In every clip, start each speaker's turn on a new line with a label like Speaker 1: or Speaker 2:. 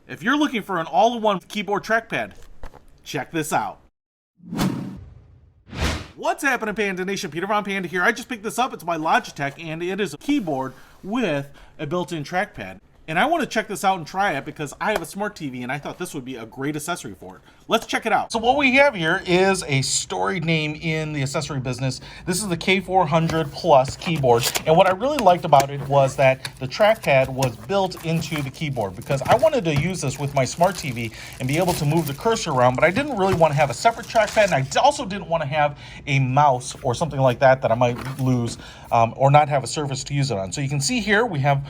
Speaker 1: If you're looking for an all-in-one keyboard trackpad, check this out. What's happening, Panda Nation? Peter Von Panda here. I just picked this up. It's my Logitech, and it is a keyboard with a built-in trackpad. And I want to check this out and try it because I have a smart TV, and I thought this would be a great accessory for it. Let's check it out. So what we have here is a storied name in the accessory business. This is the K400 Plus keyboard. And what I really liked about it was that the trackpad was built into the keyboard, because I wanted to use this with my smart TV and be able to move the cursor around, but I didn't really want to have a separate trackpad, and I also didn't want to have a mouse or something like that that I might lose or not have a surface to use it on. So you can see here we have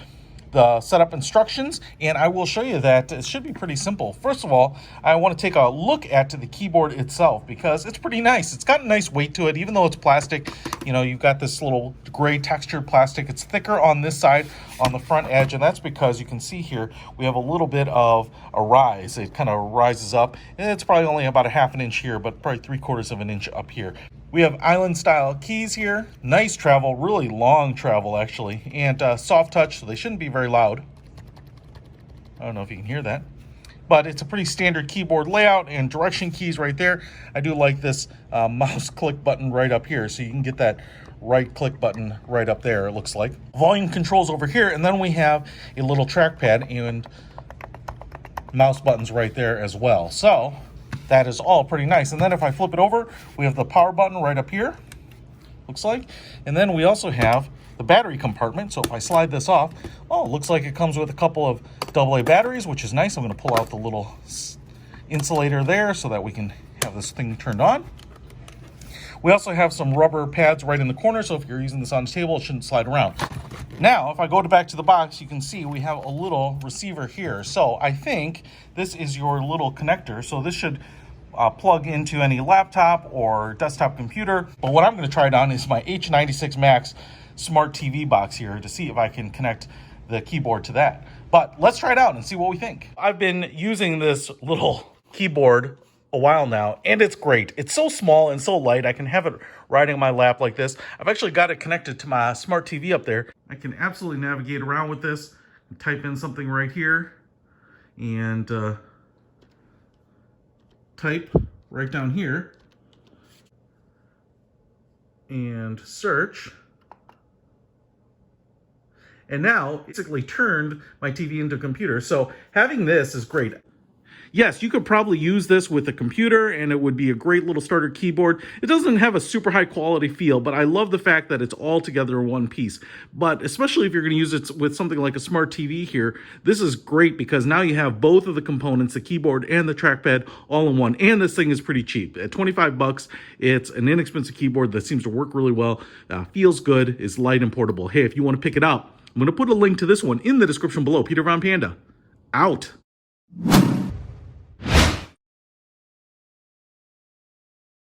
Speaker 1: the setup instructions, and I will show you that it should be pretty simple. First of all, I want to take a look at the keyboard itself because it's pretty nice. It's got a nice weight to it, even though it's plastic. You know, you've got this little gray textured plastic. It's thicker on this side, on the front edge, and that's because you can see here we have a little bit of a rise. It kind of rises up, and it's probably only about a half an inch here, but probably 3/4 of an inch up here. We have island style keys here, nice travel, really long travel actually, and soft touch, so they shouldn't be very loud. I don't know if you can hear that, but it's a pretty standard keyboard layout, and direction keys right there. I do like this mouse click button right up here, so you can get that right click button right up there, it looks like. Volume controls over here, and then we have a little trackpad and mouse buttons right there as well. So that is all pretty nice. And then if I flip it over, we have the power button right up here, looks like. And then we also have the battery compartment. So if I slide this off, oh, it looks like it comes with a couple of AA batteries, which is nice. I'm going to pull out the little insulator there so that we can have this thing turned on. We also have some rubber pads right in the corner, so if you're using this on the table, it shouldn't slide around. Now, if I go back to the box, you can see we have a little receiver here. So I think this is your little connector. So this should plug into any laptop or desktop computer. But what I'm going to try it on is my H96 Max smart TV box here to see if I can connect the keyboard to that. But let's try it out and see what we think. I've been using this little keyboard a while now, and it's great. It's so small and so light. I can have it riding on my lap like this. I've actually got it connected to my smart TV up there. I can absolutely navigate around with this, type in something right here, and type right down here, and search. And now, basically turned my TV into a computer. So having this is great. Yes, you could probably use this with a computer and it would be a great little starter keyboard. It doesn't have a super high quality feel, but I love the fact that it's all together in one piece. But especially if you're going to use it with something like a smart TV here, this is great because now you have both of the components, the keyboard and the trackpad, all in one. And this thing is pretty cheap. At 25 bucks, it's an inexpensive keyboard that seems to work really well, feels good, is light and portable. Hey, if you want to pick it up, I'm going to put a link to this one in the description below. Peter Von Panda, out.